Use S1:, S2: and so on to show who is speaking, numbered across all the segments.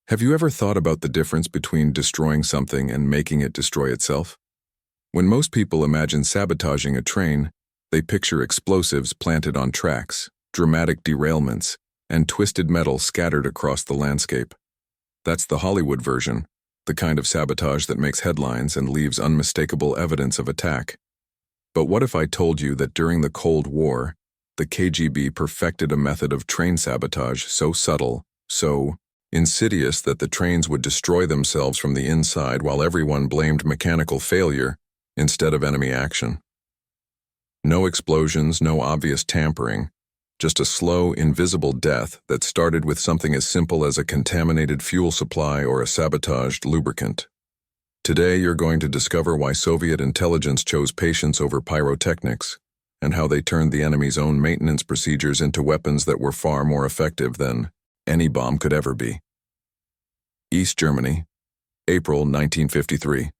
S1: Have you ever thought about the difference between destroying something and making it destroy itself? When most people imagine sabotaging a train, they picture explosives planted on tracks, dramatic derailments, and twisted metal scattered across the landscape. That's the Hollywood version, the kind of sabotage that makes headlines and leaves unmistakable evidence of attack. But what if I told you that during the Cold War, the KGB perfected a method of train sabotage so subtle, so insidious that the trains would destroy themselves from the inside while everyone blamed mechanical failure instead of enemy action? No explosions, no obvious tampering, just a slow, invisible death that started with something as simple as a contaminated fuel supply or a sabotaged lubricant. Today, you're going to discover why Soviet intelligence chose patience over pyrotechnics, and how they turned the enemy's own maintenance procedures into weapons that were far more effective than any bomb could ever be. East Germany, April 1953.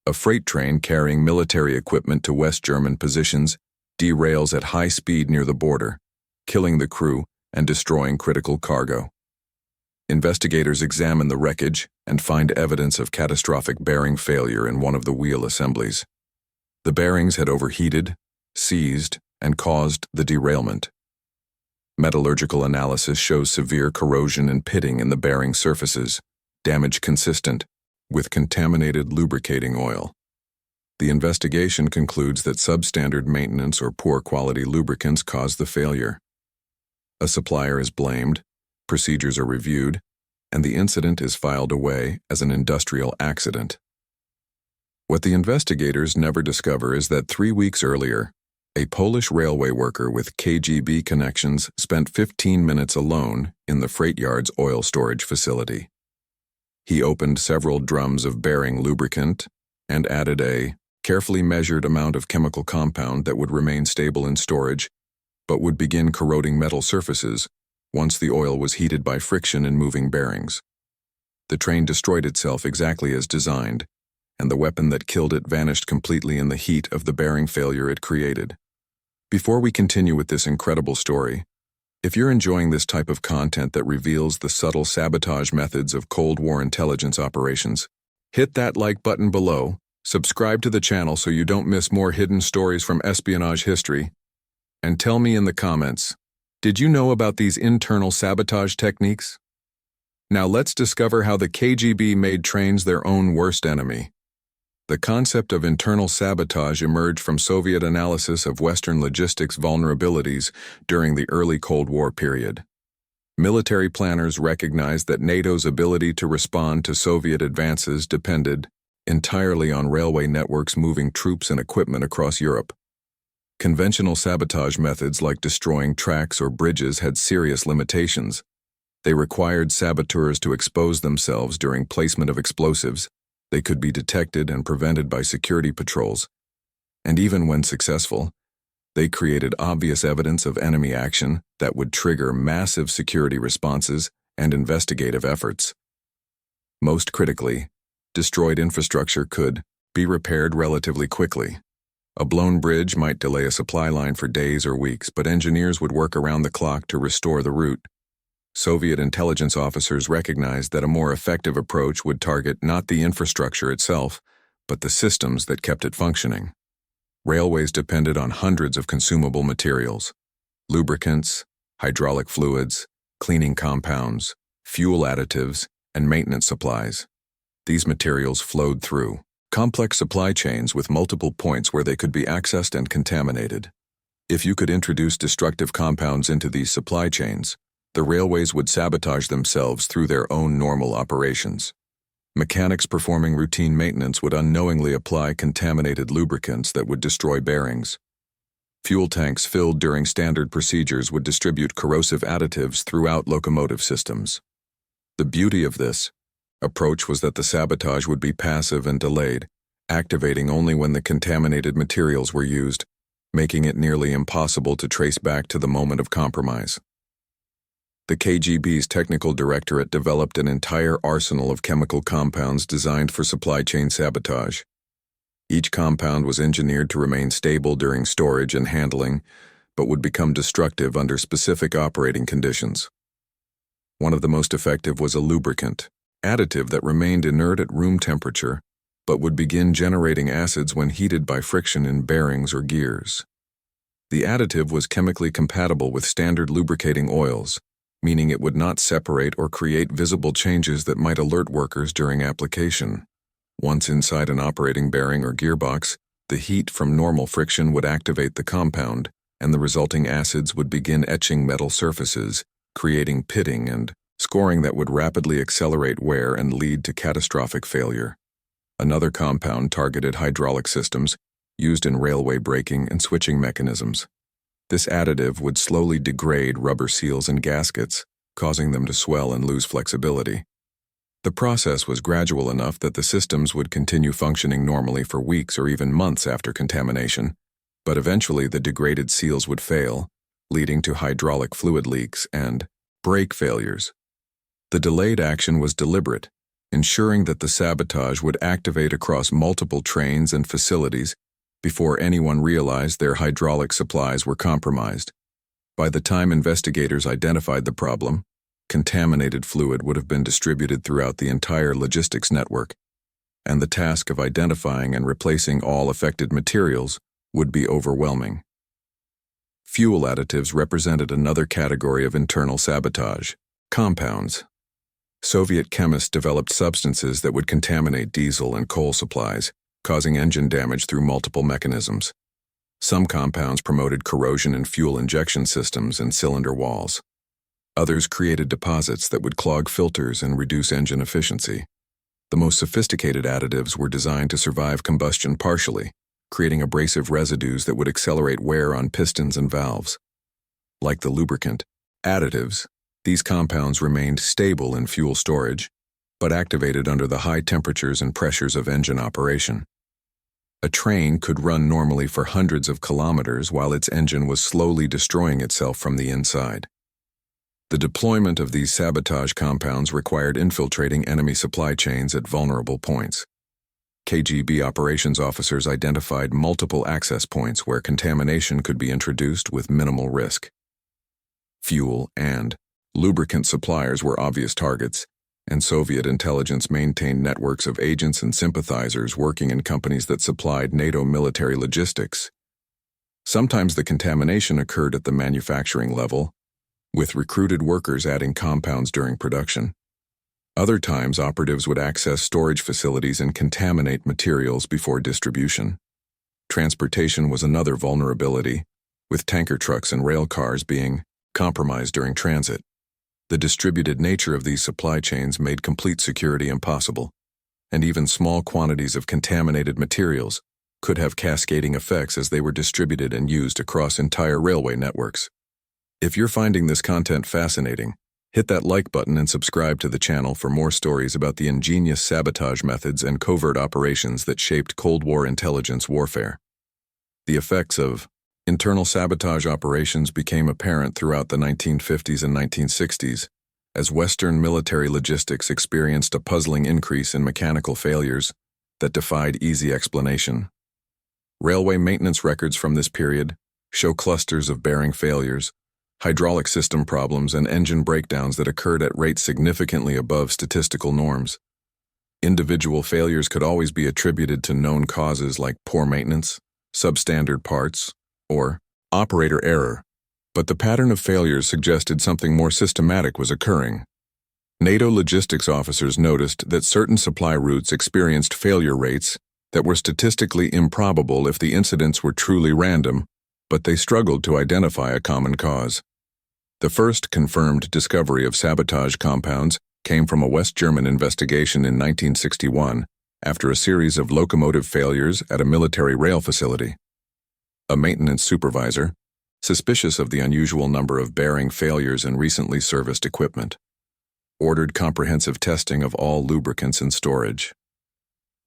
S1: A freight train carrying military equipment to West German positions derails at high speed near the border, killing the crew and destroying critical cargo. Investigators examine the wreckage and find evidence of catastrophic bearing failure in one of the wheel assemblies. The bearings had overheated, seized, and caused the derailment. Metallurgical analysis shows severe corrosion and pitting in the bearing surfaces, damage consistent with contaminated lubricating oil. The investigation concludes that substandard maintenance or poor quality lubricants caused the failure. A supplier is blamed, procedures are reviewed, and the incident is filed away as an industrial accident. What the investigators never discover is that 3 weeks earlier, a Polish railway worker with KGB connections spent 15 minutes alone in the freight yard's oil storage facility. He opened several drums of bearing lubricant and added a carefully measured amount of chemical compound that would remain stable in storage, but would begin corroding metal surfaces once the oil was heated by friction in moving bearings. The train destroyed itself exactly as designed, and the weapon that killed it vanished completely in the heat of the bearing failure it created. Before we continue with this incredible story, if you're enjoying this type of content that reveals the subtle sabotage methods of Cold War intelligence operations, hit that like button below, subscribe to the channel so you don't miss more hidden stories from espionage history, and tell me in the comments, did you know about these internal sabotage techniques? Now let's discover how the KGB made trains their own worst enemy. The concept of internal sabotage emerged from Soviet analysis of Western logistics vulnerabilities during the early Cold War period. Military planners recognized that NATO's ability to respond to Soviet advances depended entirely on railway networks moving troops and equipment across Europe. Conventional sabotage methods like destroying tracks or bridges had serious limitations. They required saboteurs to expose themselves during placement of explosives. They could be detected and prevented by security patrols, and even when successful, they created obvious evidence of enemy action that would trigger massive security responses and investigative efforts. Most critically, destroyed infrastructure could be repaired relatively quickly. A blown bridge might delay a supply line for days or weeks, but engineers would work around the clock to restore the route. Soviet intelligence officers recognized that a more effective approach would target not the infrastructure itself, but the systems that kept it functioning. Railways depended on hundreds of consumable materials: lubricants, hydraulic fluids, cleaning compounds, fuel additives, and maintenance supplies. These materials flowed through complex supply chains with multiple points where they could be accessed and contaminated. If you could introduce destructive compounds into these supply chains, the railways would sabotage themselves through their own normal operations. Mechanics performing routine maintenance would unknowingly apply contaminated lubricants that would destroy bearings. Fuel tanks filled during standard procedures would distribute corrosive additives throughout locomotive systems. The beauty of this approach was that the sabotage would be passive and delayed, activating only when the contaminated materials were used, making it nearly impossible to trace back to the moment of compromise. The KGB's technical directorate developed an entire arsenal of chemical compounds designed for supply chain sabotage. Each compound was engineered to remain stable during storage and handling, but would become destructive under specific operating conditions. One of the most effective was a lubricant, additive that remained inert at room temperature, but would begin generating acids when heated by friction in bearings or gears. The additive was chemically compatible with standard lubricating oils, meaning it would not separate or create visible changes that might alert workers during application. Once inside an operating bearing or gearbox, the heat from normal friction would activate the compound, and the resulting acids would begin etching metal surfaces, creating pitting and scoring that would rapidly accelerate wear and lead to catastrophic failure. Another compound targeted hydraulic systems, used in railway braking and switching mechanisms. This additive would slowly degrade rubber seals and gaskets, causing them to swell and lose flexibility. The process was gradual enough that the systems would continue functioning normally for weeks or even months after contamination, but eventually the degraded seals would fail, leading to hydraulic fluid leaks and brake failures. The delayed action was deliberate, ensuring that the sabotage would activate across multiple trains and facilities before anyone realized their hydraulic supplies were compromised. By the time investigators identified the problem, contaminated fluid would have been distributed throughout the entire logistics network, and the task of identifying and replacing all affected materials would be overwhelming. Fuel additives represented another category of internal sabotage: compounds. Soviet chemists developed substances that would contaminate diesel and coal supplies, causing engine damage through multiple mechanisms. Some compounds promoted corrosion in fuel injection systems and cylinder walls. Others created deposits that would clog filters and reduce engine efficiency. The most sophisticated additives were designed to survive combustion partially, creating abrasive residues that would accelerate wear on pistons and valves. Like the lubricant additives, these compounds remained stable in fuel storage, but activated under the high temperatures and pressures of engine operation. A train could run normally for hundreds of kilometers while its engine was slowly destroying itself from the inside. The deployment of these sabotage compounds required infiltrating enemy supply chains at vulnerable points. KGB operations officers identified multiple access points where contamination could be introduced with minimal risk. Fuel and lubricant suppliers were obvious targets, and Soviet intelligence maintained networks of agents and sympathizers working in companies that supplied NATO military logistics. Sometimes the contamination occurred at the manufacturing level, with recruited workers adding compounds during production. Other times, operatives would access storage facilities and contaminate materials before distribution. Transportation was another vulnerability, with tanker trucks and rail cars being compromised during transit. The distributed nature of these supply chains made complete security impossible, and even small quantities of contaminated materials could have cascading effects as they were distributed and used across entire railway networks. If you're finding this content fascinating, hit that like button and subscribe to the channel for more stories about the ingenious sabotage methods and covert operations that shaped Cold War intelligence warfare. The effects of internal sabotage operations became apparent throughout the 1950s and 1960s, as Western military logistics experienced a puzzling increase in mechanical failures that defied easy explanation. Railway maintenance records from this period show clusters of bearing failures, hydraulic system problems, and engine breakdowns that occurred at rates significantly above statistical norms. Individual failures could always be attributed to known causes like poor maintenance, substandard parts, or operator error, but the pattern of failures suggested something more systematic was occurring. NATO logistics officers noticed that certain supply routes experienced failure rates that were statistically improbable if the incidents were truly random, but they struggled to identify a common cause. The first confirmed discovery of sabotage compounds came from a West German investigation in 1961 after a series of locomotive failures at a military rail facility. A maintenance supervisor, suspicious of the unusual number of bearing failures in recently serviced equipment, ordered comprehensive testing of all lubricants in storage.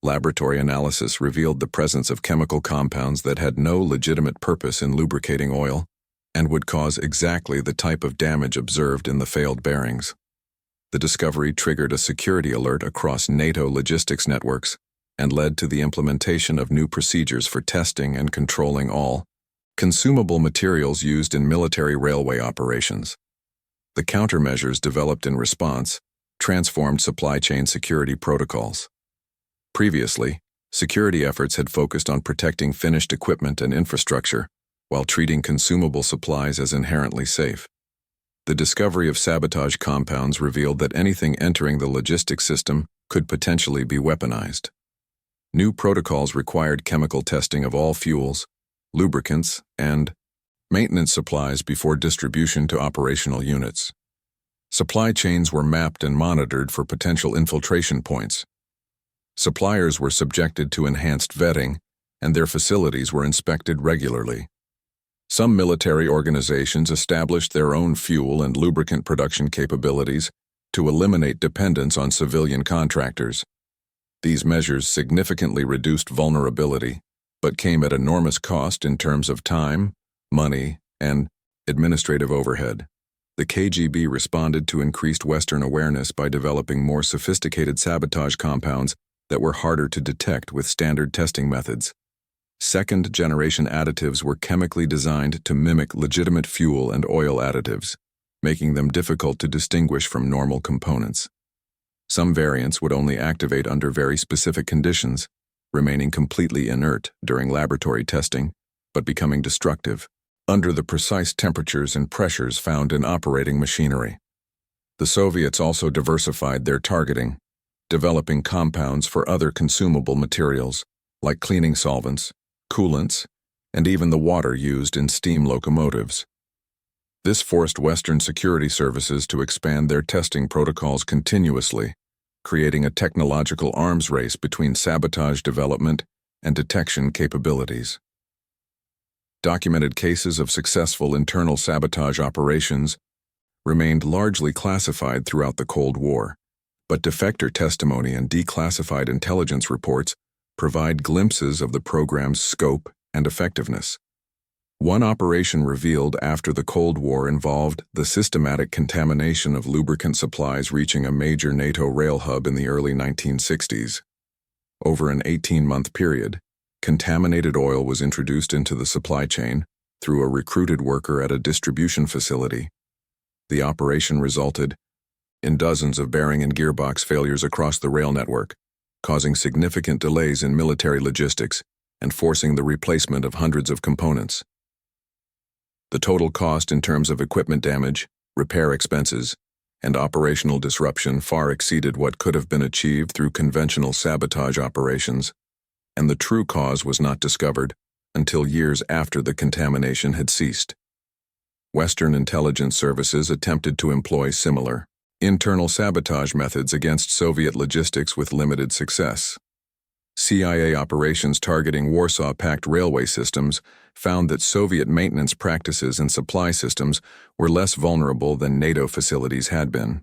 S1: Laboratory analysis revealed the presence of chemical compounds that had no legitimate purpose in lubricating oil and would cause exactly the type of damage observed in the failed bearings. The discovery triggered a security alert across NATO logistics networks and led to the implementation of new procedures for testing and controlling all consumable materials used in military railway operations. The countermeasures developed in response transformed supply chain security protocols. Previously, security efforts had focused on protecting finished equipment and infrastructure, while treating consumable supplies as inherently safe. The discovery of sabotage compounds revealed that anything entering the logistics system could potentially be weaponized. New protocols required chemical testing of all fuels, lubricants, and maintenance supplies before distribution to operational units. Supply chains were mapped and monitored for potential infiltration points. Suppliers were subjected to enhanced vetting, and their facilities were inspected regularly. Some military organizations established their own fuel and lubricant production capabilities to eliminate dependence on civilian contractors. These measures significantly reduced vulnerability, but came at enormous cost in terms of time, money, and administrative overhead. The KGB responded to increased Western awareness by developing more sophisticated sabotage compounds that were harder to detect with standard testing methods. Second-generation additives were chemically designed to mimic legitimate fuel and oil additives, making them difficult to distinguish from normal components. Some variants would only activate under very specific conditions, remaining completely inert during laboratory testing, but becoming destructive under the precise temperatures and pressures found in operating machinery. The Soviets also diversified their targeting, developing compounds for other consumable materials, like cleaning solvents, coolants, and even the water used in steam locomotives. This forced Western security services to expand their testing protocols continuously, creating a technological arms race between sabotage development and detection capabilities. Documented cases of successful internal sabotage operations remained largely classified throughout the Cold War, but defector testimony and declassified intelligence reports provide glimpses of the program's scope and effectiveness. One operation revealed after the Cold War involved the systematic contamination of lubricant supplies reaching a major NATO rail hub in the early 1960s. Over an 18-month period, contaminated oil was introduced into the supply chain through a recruited worker at a distribution facility. The operation resulted in dozens of bearing and gearbox failures across the rail network, causing significant delays in military logistics and forcing the replacement of hundreds of components. The total cost in terms of equipment damage, repair expenses, and operational disruption far exceeded what could have been achieved through conventional sabotage operations, and the true cause was not discovered until years after the contamination had ceased. Western intelligence services attempted to employ similar internal sabotage methods against Soviet logistics with limited success. CIA operations targeting Warsaw Pact railway systems found that Soviet maintenance practices and supply systems were less vulnerable than NATO facilities had been.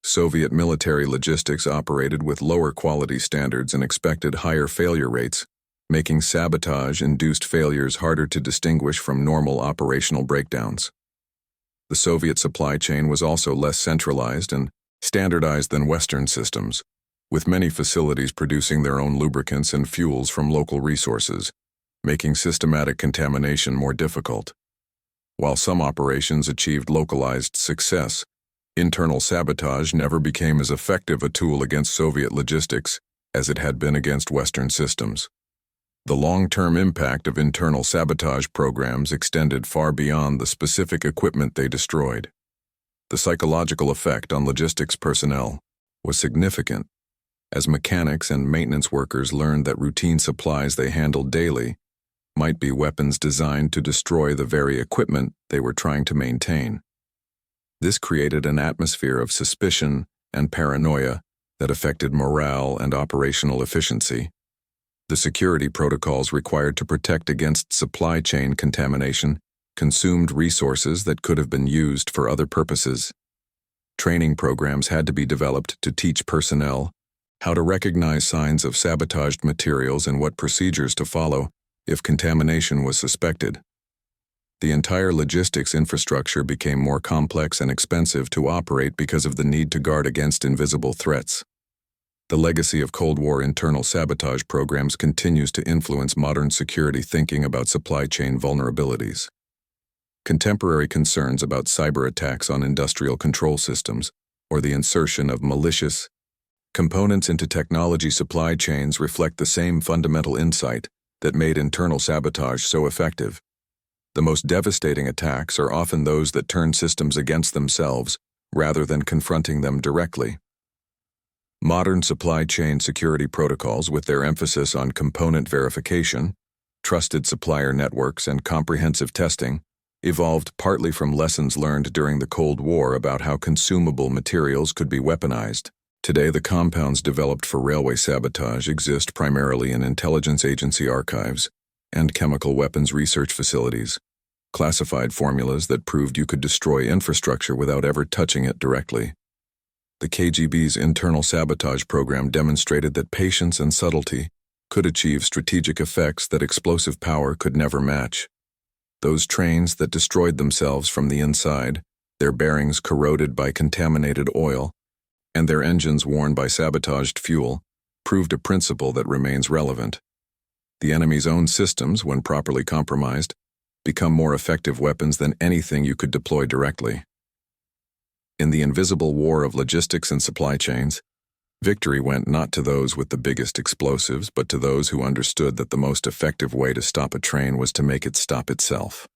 S1: Soviet military logistics operated with lower quality standards and expected higher failure rates, making sabotage-induced failures harder to distinguish from normal operational breakdowns. The Soviet supply chain was also less centralized and standardized than Western systems, with many facilities producing their own lubricants and fuels from local resources, making systematic contamination more difficult. While some operations achieved localized success, internal sabotage never became as effective a tool against Soviet logistics as it had been against Western systems. The long-term impact of internal sabotage programs extended far beyond the specific equipment they destroyed. The psychological effect on logistics personnel was significant, as mechanics and maintenance workers learned that routine supplies they handled daily might be weapons designed to destroy the very equipment they were trying to maintain. This created an atmosphere of suspicion and paranoia that affected morale and operational efficiency. The security protocols required to protect against supply chain contamination consumed resources that could have been used for other purposes. Training programs had to be developed to teach personnel how to recognize signs of sabotaged materials and what procedures to follow if contamination was suspected. The entire logistics infrastructure became more complex and expensive to operate because of the need to guard against invisible threats. The legacy of Cold War internal sabotage programs continues to influence modern security thinking about supply chain vulnerabilities. Contemporary concerns about cyber attacks on industrial control systems, or the insertion of malicious components into technology supply chains reflect the same fundamental insight that made internal sabotage so effective. The most devastating attacks are often those that turn systems against themselves rather than confronting them directly. Modern supply chain security protocols, with their emphasis on component verification, trusted supplier networks, and comprehensive testing, evolved partly from lessons learned during the Cold War about how consumable materials could be weaponized. Today, the compounds developed for railway sabotage exist primarily in intelligence agency archives and chemical weapons research facilities, classified formulas that proved you could destroy infrastructure without ever touching it directly. The KGB's internal sabotage program demonstrated that patience and subtlety could achieve strategic effects that explosive power could never match. Those trains that destroyed themselves from the inside, their bearings corroded by contaminated oil, and their engines worn by sabotaged fuel, proved a principle that remains relevant. The enemy's own systems, when properly compromised, become more effective weapons than anything you could deploy directly. In the invisible war of logistics and supply chains, victory went not to those with the biggest explosives, but to those who understood that the most effective way to stop a train was to make it stop itself.